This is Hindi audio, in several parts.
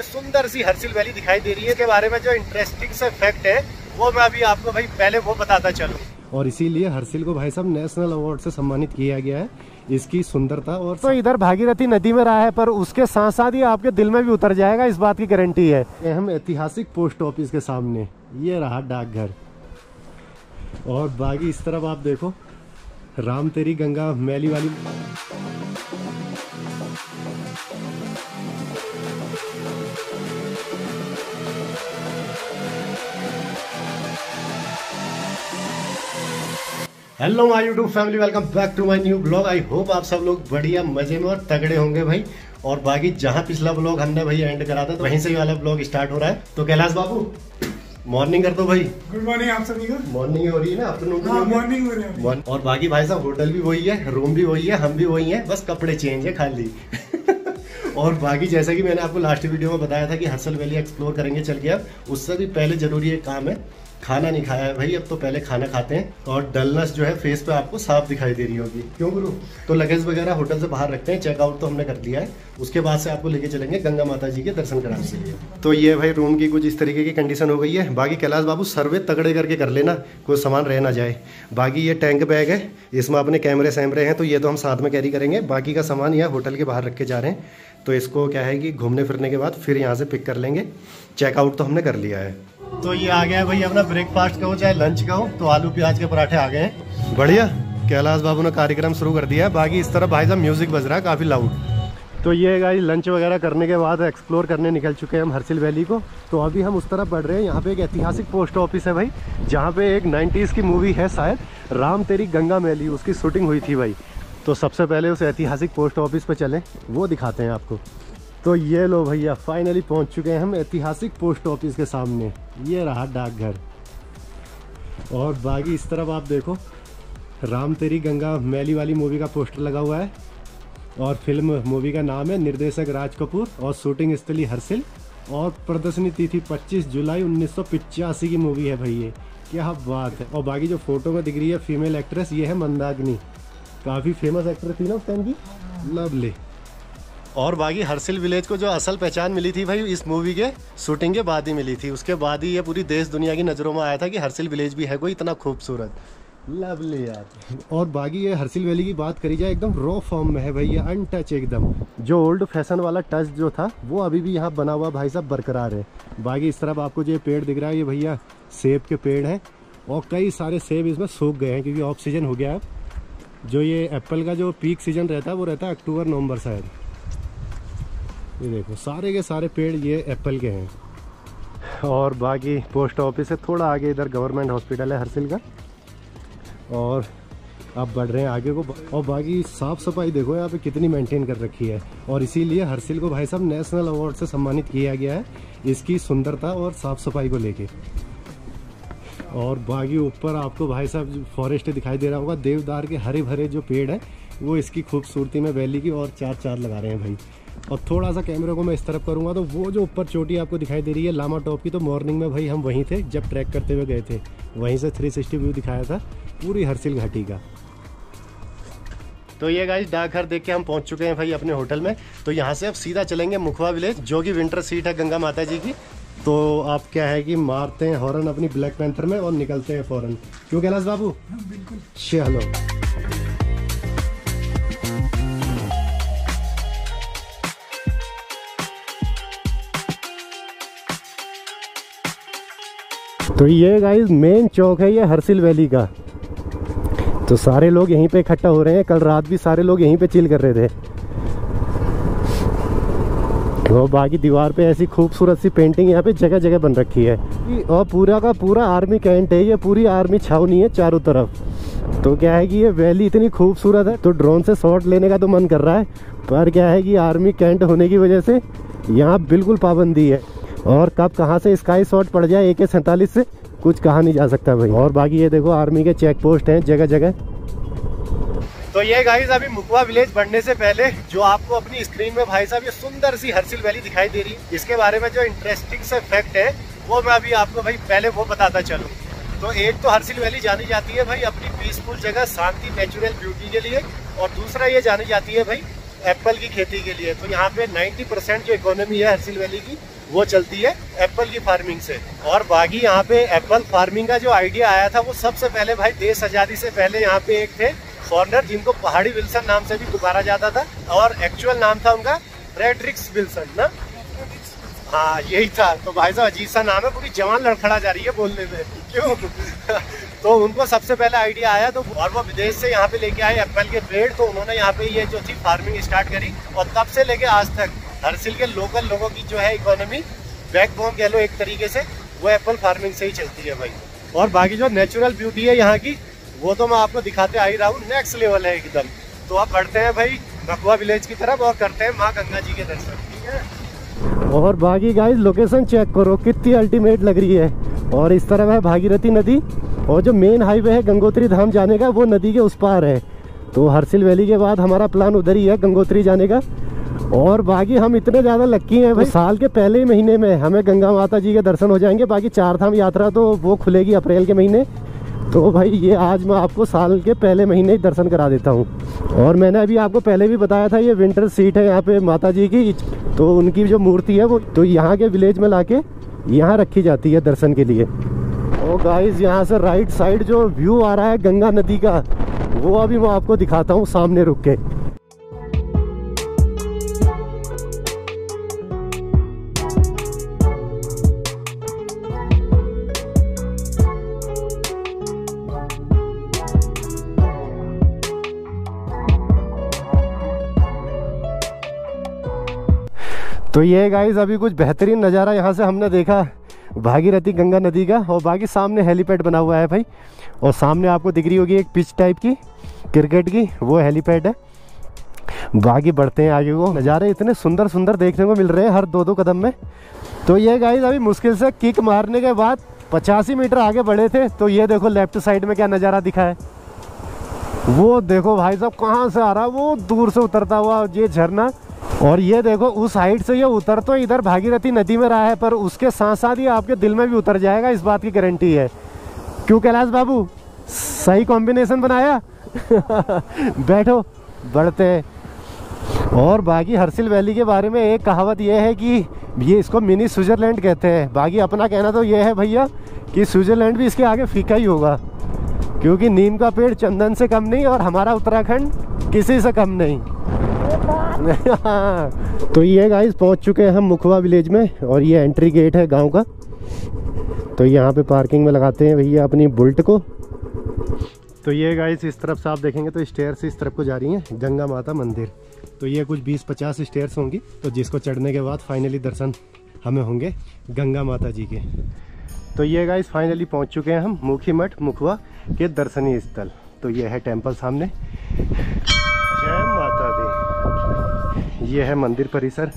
सुंदर सी हर्सिल वैली दिखाई दे रही है के बारे में जो इंटरेस्टिंग से फैक्ट है वो मैं अभी आपको भाई पहले वो बताता चलूं। और इसीलिए हर्सिल को भाई साहब नेशनल अवार्ड से सम्मानित किया गया है इसकी सुंदरता। और तो इधर भागीरथी नदी में रहा है, पर उसके साथ साथ ये आपके दिल में भी उतर जाएगा, इस बात की गारंटी है। हम ऐतिहासिक पोस्ट ऑफिस के सामने ये रहा डाकघर, और बाकी इस तरफ आप देखो राम तेरी गंगा मैली वाली। Hello my YouTube family, welcome back to my new blog. I hope आप सब लोग बढ़िया मजे में और तगड़े होंगे भाई। और बाकी जहां पिछला ब्लॉग हमने भाई एंड करा था तो वहीं से ही वाला ब्लॉग स्टार्ट हो रहा है। तो कैलाश बाबू मॉर्निंग कर दो भाई। गुड मॉर्निंग आप सभी को। मॉर्निंग हो रही है ना, आफ्टरनून मॉर्निंग हो रही है। और बाकी भाई साहब होटल भी वही है, रूम भी वही है, हम भी वही है, बस कपड़े चेंज है खाली। और बाकी जैसा कि मैंने आपको लास्ट वीडियो में बताया था कि हर्सिल वैली एक्सप्लोर करेंगे चल के, अब उससे भी पहले जरूरी एक काम है, खाना नहीं खाया है भाई, अब तो पहले खाना खाते हैं। और डलनेस जो है फेस पे आपको साफ दिखाई दे रही होगी, क्यों गुरु? तो लगेज वगैरह होटल से बाहर रखते हैं, चेकआउट तो हमने कर दिया है। उसके बाद से आपको लेके चलेंगे गंगा माता जी के दर्शन कराने के लिए। तो ये भाई रूम की कुछ इस तरीके की कंडीशन हो गई है। बाकी कैलाश बाबू सर्वे तगड़े करके कर लेना, कोई सामान रह ना जाए। बाकी ये टैंक बैग है, इसमें अपने कैमरे सैमरे हैं, तो ये तो हम साथ में कैरी करेंगे। बाकी का सामान यहाँ होटल के बाहर रख के जा रहे हैं, तो इसको क्या है कि घूमने फिरने के बाद फिर यहाँ से पिक कर लेंगे। चेकआउट तो हमने कर लिया है। तो ये आ गया है भाई अपना ब्रेकफास्ट का हो चाहे लंच का हो, तो आलू प्याज के पराठे आ गए हैं। बढ़िया, कैलाश बाबू ने कार्यक्रम शुरू कर दिया है। बाकी इस तरफ भाई साहब म्यूजिक बज रहा है काफ़ी लाउड। तो ये गाइस लंच वगैरह करने के बाद एक्सप्लोर करने निकल चुके हैं हम हर्सिल वैली को। तो अभी हम उस तरफ बढ़ रहे हैं। यहाँ पे एक ऐतिहासिक पोस्ट ऑफिस है भाई, जहाँ पे एक 90s की मूवी है शायद, राम तेरी गंगा मैली, उसकी शूटिंग हुई थी भाई। तो सबसे पहले उस ऐतिहासिक पोस्ट ऑफिस पे चलें, वो दिखाते हैं आपको। तो ये लो भैया फाइनली पहुंच चुके हैं हम ऐतिहासिक पोस्ट ऑफिस के सामने। ये रहा डाकघर, और बाकी इस तरफ आप देखो राम तेरी गंगा मैली वाली मूवी का पोस्टर लगा हुआ है। और फिल्म मूवी का नाम है निर्देशक राज कपूर, और शूटिंग स्थली हर्सिल, और प्रदर्शनी तिथि 25 जुलाई 1985 की मूवी है भाई। ये क्या बात है। और बाकी जो फोटो में दिख रही है फीमेल एक्ट्रेस, ये है मंदाकिनी, काफ़ी फेमस एक्ट्रेस थी ना उस टाइम की। लवली। और बाकी हर्सिल विलेज को जो असल पहचान मिली थी भाई इस मूवी के शूटिंग के बाद ही मिली थी। उसके बाद ही ये पूरी देश दुनिया की नज़रों में आया था कि हर्सिल विलेज भी है कोई इतना खूबसूरत। लवली यार। और बाकी ये हर्सिल वैली की बात करी जाए, एकदम रॉ फॉर्म में है भाई, ये अनटच एकदम। जो ओल्ड फैशन वाला टच जो था वो अभी भी यहाँ बना हुआ भाई साहब बरकरार है। बाकी इस तरफ आपको जो पेड़ दिख रहा है ये भैया सेब के पेड़ हैं, और कई सारे सेब इसमें सूख गए हैं क्योंकि ऑफ सीजन हो गया है। जो ये एप्पल का जो पीक सीजन रहता है वो रहता है अक्टूबर नवंबर शायद। ये देखो सारे के सारे पेड़ ये एप्पल के हैं। और बाकी पोस्ट ऑफिस है थोड़ा आगे, इधर गवर्नमेंट हॉस्पिटल है हर्सिल का। और अब बढ़ रहे हैं आगे को। और बाकी साफ़ सफाई देखो यहाँ पे कितनी मेंटेन कर रखी है, और इसीलिए हर्सिल को भाई साहब नेशनल अवार्ड से सम्मानित किया गया है इसकी सुंदरता और साफ़ सफाई को लेके। और बाकी ऊपर आपको भाई साहब फॉरेस्ट दिखाई दे रहा होगा, देवदार के हरे भरे जो पेड़ हैं वो इसकी खूबसूरती में वैली की और चार चार लगा रहे हैं भाई। और थोड़ा सा कैमरे को मैं इस तरफ करूँगा तो वो जो ऊपर चोटी आपको दिखाई दे रही है लामा टॉप की, तो मॉर्निंग में भाई हम वहीं थे जब ट्रैक करते हुए गए थे, वहीं से 360 व्यू दिखाया था पूरी हर्सिल घाटी का। तो ये गाइस डाकघर देख के हम पहुंच चुके हैं भाई अपने होटल में। तो यहाँ से अब सीधा चलेंगे मुखवा विलेज, जो कि विंटर सीट है गंगा माता जी की। तो आप क्या है कि मारते हैं हॉर्न अपनी ब्लैक पैंथर में और निकलते हैं फौरन। क्यों कैलाश बाबू? बिल्कुल। चलो। तो ये गाइस मेन चौक है ये हर्सिल वैली का। तो सारे लोग यहीं पे इकट्ठा हो रहे हैं, कल रात भी सारे लोग यहीं पे चिल कर रहे थे। तो बाकी दीवार पे ऐसी खूबसूरत सी पेंटिंग यहाँ पे जगह जगह बन रखी है, और पूरा का पूरा आर्मी कैंट है, ये पूरी आर्मी छावनी है चारों तरफ। तो क्या है कि ये वैली इतनी खूबसूरत है तो ड्रोन से शॉट लेने का तो मन कर रहा है, पर क्या है कि आर्मी कैंट होने की वजह से यहाँ बिल्कुल पाबंदी है, और कब कहाँ से स्काई शॉट पड़ जाए AK-47 से कुछ कहा नहीं जा सकता भाई। और बाकी ये देखो आर्मी के चेक पोस्ट हैं जगह जगह। तो ये गाइस अभी मुखवा विलेज बढ़ने से पहले जो आपको अपनी स्क्रीन में भाई साहब ये सुंदर सी हर्सिल वैली दिखाई दे रही है, इसके बारे में जो इंटरेस्टिंग से फैक्ट है वो मैं अभी आपको भाई पहले वो बताता चलूँ। तो एक तो हर्सिल वैली जानी जाती है भाई अपनी पीसफुल जगह, शांति, नेचुरल ब्यूटी के लिए, और दूसरा ये जानी जाती है भाई एप्पल की खेती के लिए। तो यहाँ पे 90% जो इकोनॉमी है हर्सिल वैली की वो चलती है एप्पल की फार्मिंग से। और बाकी यहाँ पे एप्पल फार्मिंग का जो आइडिया आया था वो सबसे पहले भाई देश आज़ादी से पहले यहाँ पे एक थे फॉरनर जिनको पहाड़ी विल्सन नाम से भी पुकारा जाता था, और एक्चुअल नाम था उनका फ्रेडरिक्स विल्सन ना। हाँ यही था। तो भाई साहब अजीब सा नाम है, पूरी जवान लड़खड़ा जा रही है बोलने में, क्यों? तो उनको सबसे पहले आइडिया आया तो, और वो विदेश से यहाँ पे लेके आए एप्पल के पेड़। तो उन्होंने यहाँ पे ये जो थी फार्मिंग स्टार्ट करी, और तब से लेके आज तक हर्सिल के लोकल लोगों की जो है इकोनॉमी बैकबोन कह लो एक तरीके से, वो एप्पल फार्मिंग से ही चलती है भाई। और बाकी जो नेचुरल ब्यूटी है यहाँ की वो तो मैं आपको दिखाते आ ही रहा हूँ, नेक्स्ट लेवल है एकदम। तो आप बढ़ते हैं भाई मखुआ विलेज की तरफ और करते हैं माँ गंगा जी के दर्शन, ठीक है। और बाकी गाइस लोकेशन चेक करो कितनी अल्टीमेट लग रही है। और इस तरफ है भागीरथी नदी, और जो मेन हाईवे है गंगोत्री धाम जाने का वो नदी के उस पार है। तो हर्सिल वैली के बाद हमारा प्लान उधर ही है गंगोत्री जाने का। और बाकी हम इतने ज़्यादा लक्की हैं भाई, साल के पहले ही महीने में हमें गंगा माता जी के दर्शन हो जाएंगे। बाकी 4 धाम यात्रा तो वो खुलेगी अप्रैल के महीने। तो भाई ये आज मैं आपको साल के पहले महीने ही दर्शन करा देता हूँ। और मैंने अभी आपको पहले भी बताया था ये विंटर सीट है यहाँ पे माता जी की। तो उनकी जो मूर्ति है वो तो यहाँ के विलेज में लाके यहाँ रखी जाती है दर्शन के लिए। और गाइस यहाँ से राइट साइड जो व्यू आ रहा है गंगा नदी का, वो अभी मैं आपको दिखाता हूँ सामने रुक के। तो ये गाइस अभी कुछ बेहतरीन नज़ारा यहाँ से हमने देखा भागीरथी गंगा नदी का। और बाकी सामने हेलीपैड बना हुआ है भाई, और सामने आपको दिख रही होगी एक पिच टाइप की क्रिकेट की, वो हेलीपैड है। बाकी बढ़ते हैं आगे को, नज़ारे इतने सुंदर सुंदर देखने को मिल रहे हैं हर 2-2 कदम में। तो ये गाइस अभी मुश्किल से किक मारने के बाद 85 मीटर आगे बढ़े थे। तो ये देखो लेफ्ट साइड में क्या नज़ारा दिखा है, वो देखो भाई साहब कहाँ से आ रहा है, वो दूर से उतरता हुआ ये झरना। और ये देखो उस हाइट से ये उतर तो इधर भागीरथी नदी में रहा है, पर उसके साथ साथ ये आपके दिल में भी उतर जाएगा, इस बात की गारंटी है। क्यों कैलाश बाबू, सही कॉम्बिनेशन बनाया। बैठो बढ़ते हैं। और बाकी हर्सिल वैली के बारे में एक कहावत ये है कि ये इसको मिनी स्विट्जरलैंड कहते हैं। बाकी अपना कहना तो ये है भैया कि स्विट्जरलैंड भी इसके आगे फीका ही होगा, क्योंकि नीम का पेड़ चंदन से कम नहीं, और हमारा उत्तराखंड किसी से कम नहीं। तो ये गाइस पहुंच चुके हैं हम मुखवा विलेज में, और ये एंट्री गेट है गांव का। तो यहाँ पे पार्किंग में लगाते हैं भैया अपनी बुलेट को। तो ये गाइस इस तरफ से आप देखेंगे तो स्टेयर्स इस तरफ को जा रही हैं गंगा माता मंदिर। तो ये कुछ 20-50 स्टेयर्स होंगी, तो जिसको चढ़ने के बाद फाइनली दर्शन हमें होंगे गंगा माता जी के। तो ये गाइस फाइनली पहुंच चुके हैं हम मुखी मठ मुखवा के दर्शनीय स्थल। तो ये है टेम्पल सामने, जय माता दी। ये है मंदिर परिसर,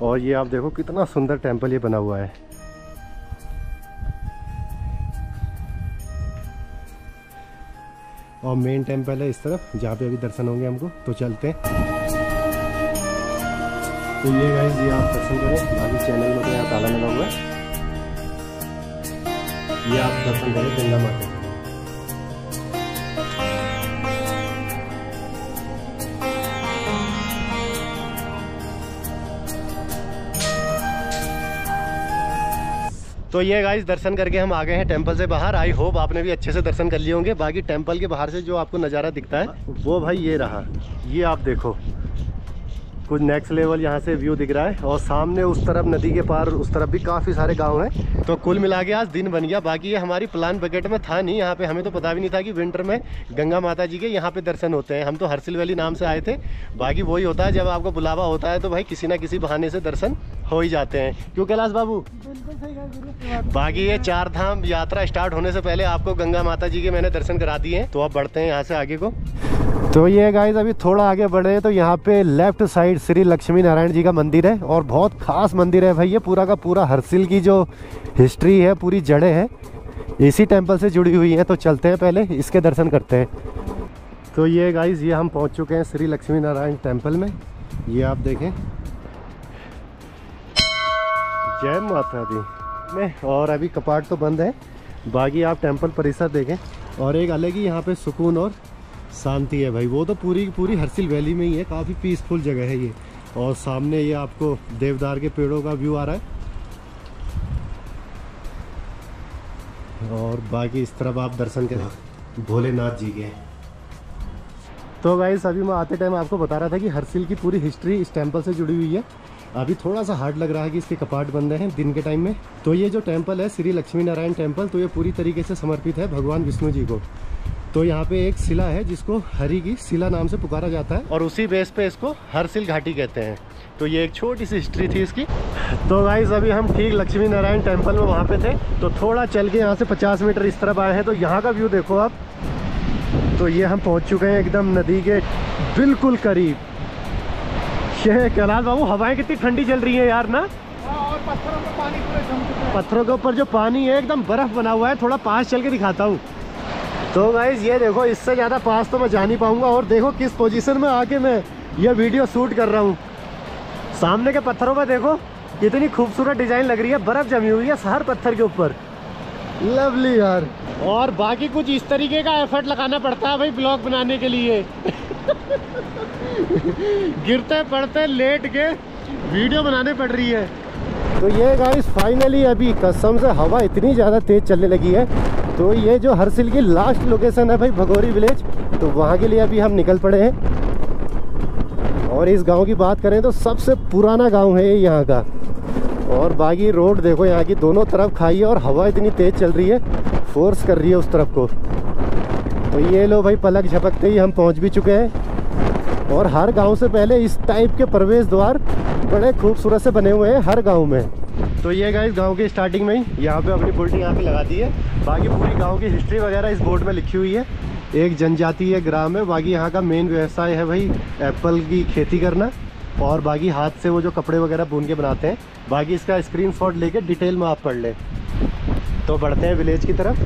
और ये आप देखो कितना सुंदर टेम्पल ये बना हुआ है। और मेन टेम्पल है इस तरफ जहाँ पे अभी दर्शन होंगे हमको। तो चलते हैं। तो ये गाइस ये आप दर्शन करें, बाकी चैनल में तो यहाँ ताला लगा हुआ है, ये आप दर्शन करें गंगा माता। तो ये गाइस दर्शन करके हम आ गए हैं टेंपल से बाहर। आई होप आपने भी अच्छे से दर्शन कर लिए होंगे। बाकी टेंपल के बाहर से जो आपको नज़ारा दिखता है वो भाई ये रहा, ये आप देखो कुछ नेक्स्ट लेवल यहाँ से व्यू दिख रहा है। और सामने उस तरफ नदी के पार उस तरफ भी काफ़ी सारे गांव हैं। तो कुल मिला के आज दिन बन गया। बाकी ये हमारी प्लान बकेट में था नहीं, यहाँ पे हमें तो पता भी नहीं था कि विंटर में गंगा माता जी के यहाँ पे दर्शन होते हैं। हम तो हर्सिल वैली नाम से आए थे। बाकी वही होता है, जब आपको बुलावा होता है तो भाई किसी ना किसी बहाने से दर्शन हो ही जाते हैं। क्यों कैलाश बाबू? बाकी ये 4 धाम यात्रा स्टार्ट होने से पहले आपको गंगा माता जी के मैंने दर्शन करा दिए हैं। तो अब बढ़ते हैं यहाँ से आगे को। तो ये गाइस अभी थोड़ा आगे बढ़े तो यहाँ पे लेफ्ट साइड श्री लक्ष्मी नारायण जी का मंदिर है, और बहुत खास मंदिर है भाई। ये पूरा का पूरा हर्सिल की जो हिस्ट्री है, पूरी जड़ें हैं इसी टेंपल से जुड़ी हुई हैं। तो चलते हैं पहले इसके दर्शन करते हैं। तो ये गाइस ये हम पहुँच चुके हैं श्री लक्ष्मी नारायण टेम्पल में। ये आप देखें, जय माता दी में। और अभी कपाट तो बंद है, बाकी आप टेम्पल परिसर देखें और एक अलग ही यहाँ पे सुकून और शांति है भाई, वो तो पूरी पूरी हर्सिल वैली में ही है, काफ़ी पीसफुल जगह है ये। और सामने ये आपको देवदार के पेड़ों का व्यू आ रहा है, और बाकी इस तरफ आप दर्शन करें भोलेनाथ जी के। तो गाइस अभी मैं आते टाइम आपको बता रहा था कि हर्सिल की पूरी हिस्ट्री इस टेंपल से जुड़ी हुई है। अभी थोड़ा सा हार्ड लग रहा है कि इसके कपाट बंद हैं दिन के टाइम में। तो ये जो टेंपल है श्री लक्ष्मी नारायण टेंपल, तो ये पूरी तरीके से समर्पित है भगवान विष्णु जी को। तो यहाँ पे एक शिला है जिसको हरि की शिला नाम से पुकारा जाता है, और उसी बेस पे इसको हर्सिल घाटी कहते हैं। तो ये एक छोटी सी हिस्ट्री थी इसकी। तो गाइस अभी हम ठीक लक्ष्मी नारायण टेंपल में वहाँ पे थे, तो थोड़ा चल के यहाँ से 50 मीटर इस तरफ आए हैं। तो यहाँ का व्यू देखो आप, तो ये हम पहुँच चुके हैं एकदम नदी के बिल्कुल करीब। कैलाश बाबू हवाएं कितनी ठंडी चल रही है यार ना, और पत्थरों में पानी पूरा जम चुका है। पत्थरों के ऊपर जो पानी है एकदम बर्फ बना हुआ है। थोड़ा पास चल के दिखाता हूँ। तो गाइस ये देखो, इससे ज़्यादा पास तो मैं जा नहीं पाऊंगा, और देखो किस पोजीशन में आके मैं ये वीडियो शूट कर रहा हूँ। सामने के पत्थरों पर देखो कितनी खूबसूरत डिजाइन लग रही है, बर्फ जमी हुई है हर पत्थर के ऊपर। लवली यार। और बाकी कुछ इस तरीके का एफर्ट लगाना पड़ता है भाई ब्लॉग बनाने के लिए। गिरते पड़ते लेट के वीडियो बनाने पड़ रही है। तो ये गाइस फाइनली अभी कसम से हवा इतनी ज़्यादा तेज चलने लगी है। तो ये जो हर्सिल की लास्ट लोकेशन है भाई भगोरी विलेज, तो वहाँ के लिए अभी हम निकल पड़े हैं। और इस गांव की बात करें तो सबसे पुराना गांव है ये यहाँ का। और बाकी रोड देखो, यहाँ की दोनों तरफ खाई है, और हवा इतनी तेज चल रही है, फोर्स कर रही है उस तरफ को। तो ये लो भाई, पलक झपकते ही हम पहुँच भी चुके हैं। और हर गांव से पहले इस टाइप के प्रवेश द्वार बड़े खूबसूरत से बने हुए हैं हर गांव में। तो ये गाइस गांव की स्टार्टिंग में ही यहाँ पे अपनी बुल्टी यहाँ पे लगा दी है। बाकी पूरी गांव की हिस्ट्री वगैरह इस बोर्ड में लिखी हुई है। एक जनजातीय ग्राम है। बाकी यहाँ का मेन व्यवसाय है भाई एप्पल की खेती करना, और बाकी हाथ से वो जो कपड़े वगैरह बुन के बनाते हैं। बाकी इसका स्क्रीनशॉट लेके डिटेल में आप पढ़ लें। तो बढ़ते हैं विलेज की तरफ।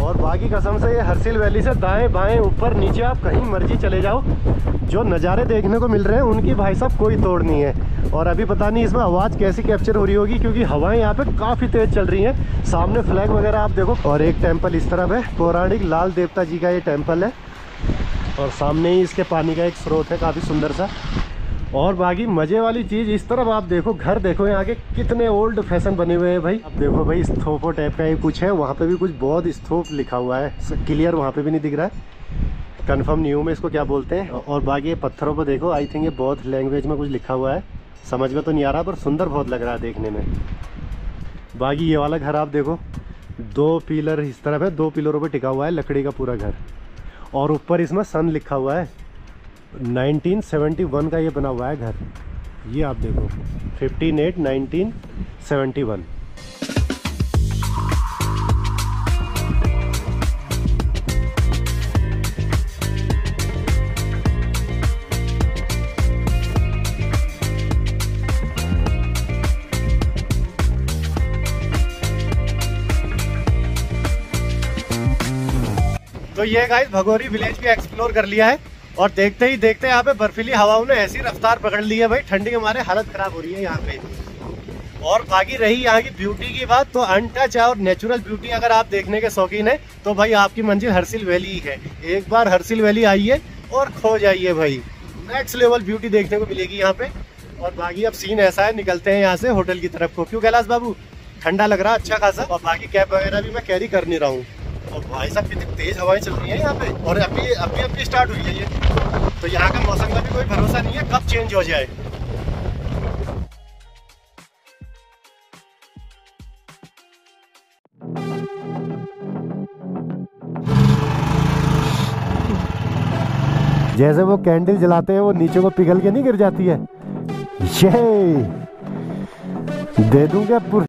और बाकी कसम से ये हर्सिल वैली से दाएं बाएं ऊपर नीचे आप कहीं मर्जी चले जाओ, जो नज़ारे देखने को मिल रहे हैं उनकी भाई साहब कोई तोड़ नहीं है। और अभी पता नहीं इसमें आवाज़ कैसी कैप्चर हो रही होगी, क्योंकि हवाएं यहाँ पे काफ़ी तेज़ चल रही हैं। सामने फ्लैग वगैरह आप देखो। और एक टेम्पल इस तरफ है, पौराणिक लाल देवता जी का ये टेम्पल है, और सामने ही इसके पानी का एक स्रोत है काफ़ी सुंदर सा। और बाकी मज़े वाली चीज़ इस तरफ आप देखो, घर देखो यहाँ के कितने ओल्ड फैशन बने हुए हैं भाई। अब देखो भाई स्तूपों टाइप का ये कुछ है, वहाँ पे भी कुछ बौद्ध स्तूप लिखा हुआ है, क्लियर वहाँ पे भी नहीं दिख रहा है, कंफर्म नहीं हूँ मैं इसको क्या बोलते हैं। और बाकी ये पत्थरों पर देखो, आई थिंक ये बौद्ध लैंग्वेज में कुछ लिखा हुआ है, समझ में तो नहीं आ रहा, पर सुंदर बहुत लग रहा है देखने में। बाकी ये वाला घर आप देखो, 2 पिलर इस तरफ है, 2 पिलरों पर टिका हुआ है लकड़ी का पूरा घर, और ऊपर इसमें सन लिखा हुआ है। 1971 का ये बना हुआ है घर, ये आप देखो 15/8/1971। तो ये गाइस भगोरी विलेज भी एक्सप्लोर कर लिया है, और देखते ही देखते यहाँ पे बर्फीली हवाओं ने ऐसी रफ्तार पकड़ ली है भाई, ठंडी के मारे हालत खराब हो रही है यहाँ पे। और बाकी रही यहाँ की ब्यूटी की बात, तो अनटच और नेचुरल ब्यूटी अगर आप देखने के शौकीन है तो भाई आपकी मंजिल हर्सिल वैली ही है। एक बार हर्सिल वैली आइए और खो जाइए भाई, नेक्स्ट लेवल ब्यूटी देखने को मिलेगी यहाँ पे। और बाकी अब सीन ऐसा है, निकलते हैं यहाँ से होटल की तरफ को। क्यों कैलाश बाबू, ठंडा लग रहा है अच्छा खासा, और बाकी कैब वगैरह भी मैं कैरी कर नहीं रहा हूँ। और भाई साहब कितनी तेज हवाएं चल रही है यहाँ पे, और अभी स्टार्ट हुई है ये। तो यहाँ का मौसम का भी कोई भरोसा नहीं है कब चेंज हो जाए। जैसे वो कैंडल जलाते हैं वो नीचे को पिघल के नहीं गिर जाती है, ये दे दूंगा।